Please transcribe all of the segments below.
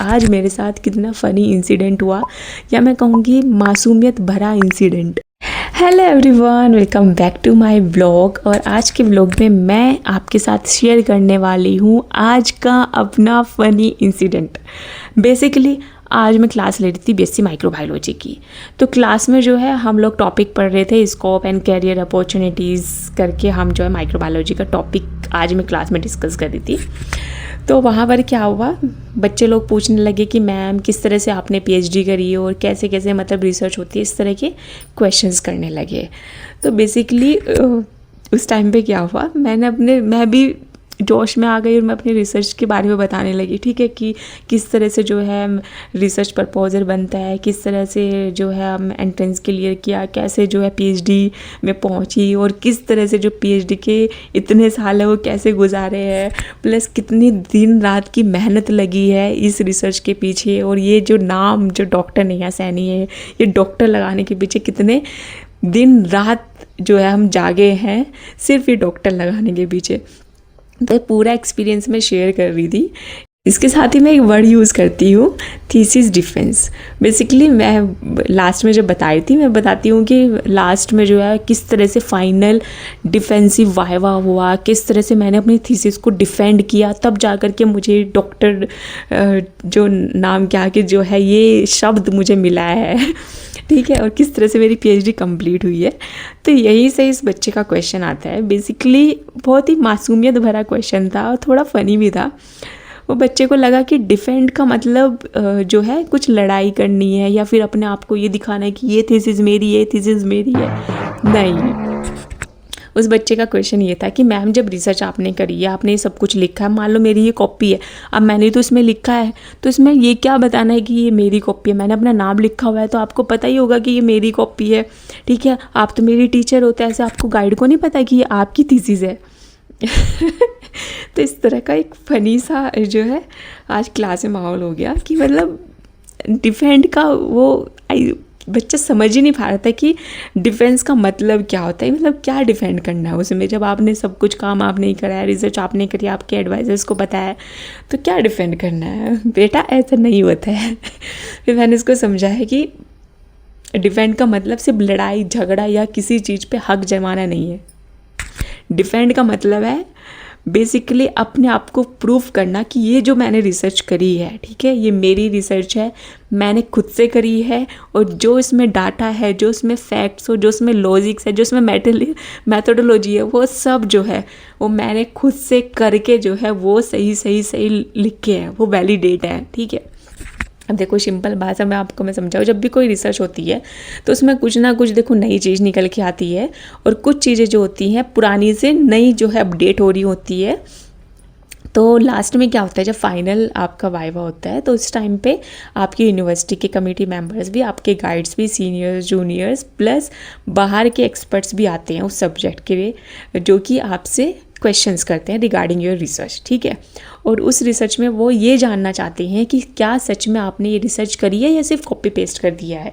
आज मेरे साथ कितना फ़नी इंसिडेंट हुआ, या मैं कहूँगी मासूमियत भरा incident. Hello everyone, welcome back to my blog. और आज के ब्लॉग में मैं आपके साथ शेयर करने वाली हूँ आज का अपना फ़नी इंसिडेंट। बेसिकली आज मैं क्लास ले रही थी बीएससी माइक्रोबायोलॉजी की। तो क्लास में जो है हम लोग टॉपिक पढ़ रहे थे स्कोप एंड कैरियर अपॉर्चुनिटीज़ करके। हम जो है माइक्रोबायोलॉजी का टॉपिक आज मैं क्लास में डिस्कस कर रही थी। तो वहाँ पर क्या हुआ, बच्चे लोग पूछने लगे कि मैम किस तरह से आपने पीएचडी करी और कैसे कैसे मतलब रिसर्च होती है, इस तरह के क्वेश्चंस करने लगे। तो बेसिकली उस टाइम पे क्या हुआ, मैं भी जोश में आ गई और मैं अपनी रिसर्च के बारे में बताने लगी। ठीक है, कि किस तरह से जो है रिसर्च प्रपोजल बनता है, किस तरह से जो है हम एंट्रेंस क्लियर किया, कैसे जो है पीएचडी में पहुंची और किस तरह से जो पीएचडी के इतने साल है वो कैसे गुजारे हैं, प्लस कितनी दिन रात की मेहनत लगी है इस रिसर्च के पीछे। और ये जो नाम जो डॉक्टर नेहा सैनी है, ये डॉक्टर लगाने के पीछे कितने दिन रात जो है हम जागे हैं सिर्फ ये डॉक्टर लगाने के पीछे। तो पूरा एक्सपीरियंस मैं शेयर कर रही थी। इसके साथ ही मैं एक वर्ड यूज़ करती हूँ, थीसिस डिफेंस। बेसिकली मैं लास्ट में जब बताई थी, मैं बताती हूँ कि लास्ट में जो है किस तरह से फाइनल डिफेंसिव वाइवा हुआ, किस तरह से मैंने अपनी थीसिस को डिफेंड किया, तब जा कर के मुझे डॉक्टर जो नाम क्या कि जो है ये शब्द मुझे मिला है। ठीक है, और किस तरह से मेरी पीएचडी कंप्लीट हुई है। तो यहीं से इस बच्चे का क्वेश्चन आता है। बेसिकली बहुत ही मासूमियत भरा क्वेश्चन था और थोड़ा फ़नी भी था। वो बच्चे को लगा कि डिफेंड का मतलब जो है कुछ लड़ाई करनी है या फिर अपने आप को ये दिखाना है कि ये थीसिस मेरी है। नहीं, उस बच्चे का क्वेश्चन ये था कि मैम जब रिसर्च आपने करी है, आपने ये सब कुछ लिखा है, मान लो मेरी ये कॉपी है, अब मैंने तो इसमें लिखा है, तो इसमें ये क्या बताना है कि ये मेरी कॉपी है। मैंने अपना नाम लिखा हुआ है तो आपको पता ही होगा कि ये मेरी कॉपी है। ठीक है, आप तो मेरी टीचर होते हैं, ऐसे आपको गाइड को नहीं पता कि ये आपकी थीसिस है। तो इस तरह का एक फ़नी सा जो है आज क्लास में माहौल हो गया कि मतलब डिफेंड का वो बच्चा समझ ही नहीं पा रहा था कि डिफेंस का मतलब क्या होता है, मतलब क्या डिफेंड करना है उसमें। जब आपने सब कुछ काम आपने ही कराया, रिसर्च आपने करी, आपके एडवाइजर्स को बताया, तो क्या डिफेंड करना है बेटा, ऐसा नहीं होता है। फिर मैंने उसको समझाया कि डिफेंड का मतलब सिर्फ लड़ाई झगड़ा या किसी चीज़ पे हक जमाना नहीं है। डिफेंड का मतलब है बेसिकली अपने आप को प्रूफ करना कि ये जो मैंने रिसर्च करी है, ठीक है, ये मेरी रिसर्च है, मैंने खुद से करी है, और जो इसमें डाटा है, जो इसमें फैक्ट्स हो, जो इसमें लॉजिक्स है, जो इसमें मैथोडोलॉजी है, वो सब जो है वो मैंने खुद से करके जो है वो सही लिख के है, वो वैलिडेट है। ठीक है, अब देखो सिंपल भाषा में आपको मैं समझाऊँ, जब भी कोई रिसर्च होती है तो उसमें कुछ ना कुछ देखो नई चीज़ निकल के आती है, और कुछ चीज़ें जो होती हैं पुरानी से नई जो है अपडेट हो रही होती है। तो लास्ट में क्या होता है, जब फाइनल आपका वाइवा होता है तो उस टाइम पे आपकी यूनिवर्सिटी के कमेटी मेंबर्स भी, आपके गाइड्स भी, सीनियर्स जूनियर्स प्लस बाहर के एक्सपर्ट्स भी आते हैं उस सब्जेक्ट के लिए, जो कि आपसे क्वेश्चंस करते हैं रिगार्डिंग योर रिसर्च। ठीक है, और उस रिसर्च में वो ये जानना चाहते हैं कि क्या सच में आपने ये रिसर्च करी है या सिर्फ कॉपी पेस्ट कर दिया है।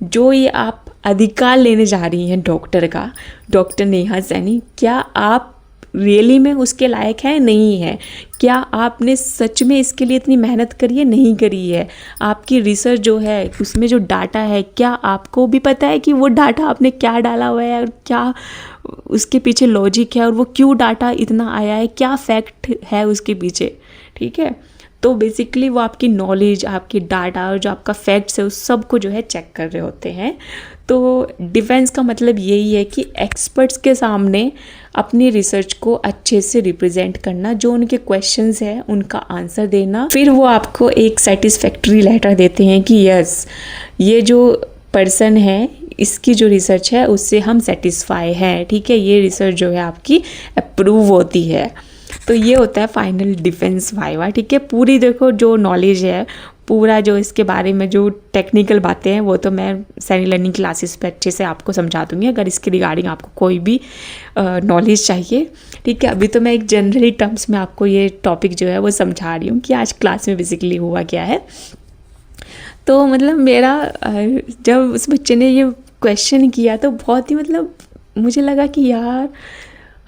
जो ये आप अधिकार लेने जा रही हैं डॉक्टर का, डॉक्टर नेहा सैनी, क्या आप रियली में उसके लायक है नहीं है, क्या आपने सच में इसके लिए इतनी मेहनत करी है नहीं करी है, आपकी रिसर्च जो है उसमें जो डाटा है, क्या आपको भी पता है कि वो डाटा आपने क्या डाला हुआ है और क्या उसके पीछे लॉजिक है, और वो क्यों डाटा इतना आया है, क्या फैक्ट है उसके पीछे। ठीक है, तो बेसिकली वो आपकी नॉलेज, आपकी डाटा और जो आपका फैक्ट्स है उस सब को जो है चेक कर रहे होते हैं। तो डिफेंस का मतलब यही है कि एक्सपर्ट्स के सामने अपनी रिसर्च को अच्छे से रिप्रेजेंट करना, जो उनके क्वेश्चंस हैं उनका आंसर देना, फिर वो आपको एक सेटिस्फैक्ट्री लेटर देते हैं कि यस ये जो पर्सन है इसकी जो रिसर्च है उससे हम सेटिस्फाई हैं। ठीक है, ये रिसर्च जो है आपकी अप्रूव होती है। तो ये होता है फाइनल डिफेंस वाइवा। ठीक है, पूरी देखो जो नॉलेज है, पूरा जो इसके बारे में जो टेक्निकल बातें हैं वो तो मैं सैनी लर्निंग क्लासेस पे अच्छे से आपको समझा दूँगी, अगर इसके रिगार्डिंग आपको कोई भी नॉलेज चाहिए। ठीक है, अभी तो मैं एक जनरली टर्म्स में आपको ये टॉपिक जो है वो समझा रही हूँ कि आज क्लास में बेसिकली हुआ क्या है। तो मतलब मेरा जब उस बच्चे ने ये क्वेश्चन किया तो बहुत ही मतलब मुझे लगा कि यार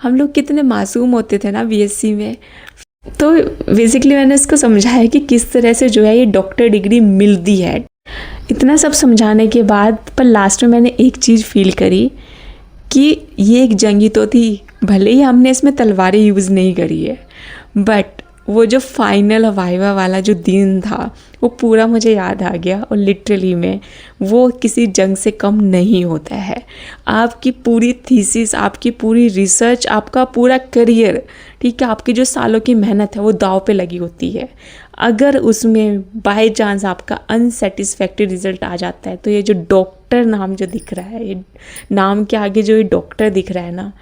हम लोग कितने मासूम होते थे ना बीएससी में। तो बेसिकली मैंने इसको समझाया कि किस तरह से जो है ये डॉक्टर डिग्री मिलती है। इतना सब समझाने के बाद पर लास्ट में मैंने एक चीज़ फील करी कि ये एक जंगी तो थी, भले ही हमने इसमें तलवारें यूज़ नहीं करी है, बट वो जो फाइनल वाइवा वाला जो दिन था वो पूरा मुझे याद आ गया। और लिटरली में वो किसी जंग से कम नहीं होता है। आपकी पूरी थीसिस, आपकी पूरी रिसर्च, आपका पूरा करियर, ठीक है, आपकी जो सालों की मेहनत है वो दांव पे लगी होती है। अगर उसमें बाय चांस आपका अनसेटिस्फैक्टरी रिजल्ट आ जाता है तो ये जो डॉक्टर नाम जो दिख रहा है, ये नाम के आगे जो ये डॉक्टर दिख रहा है ना,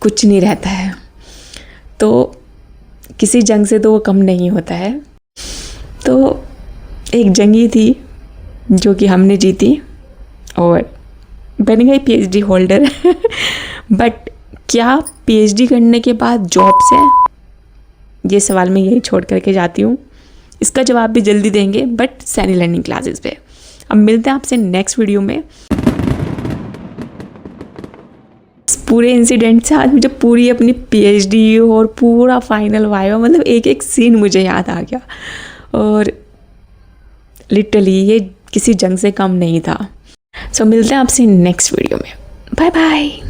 कुछ नहीं रहता है। तो किसी जंग से तो वो कम नहीं होता है। तो एक जंगी थी जो कि हमने जीती और बन गई पीएचडी होल्डर। बट क्या पीएचडी करने के बाद जॉब्स है, ये सवाल मैं यही छोड़ करके जाती हूँ। इसका जवाब भी जल्दी देंगे बट सैनी लर्निंग क्लासेस पे। अब मिलते हैं आपसे नेक्स्ट वीडियो में। पूरे इंसिडेंट से आज मुझे पूरी अपनी पीएचडी और पूरा फाइनल वाइवा, मतलब एक एक सीन मुझे याद आ गया। और लिटरली ये किसी जंग से कम नहीं था। सो मिलते हैं आपसे नेक्स्ट वीडियो में। Bye bye.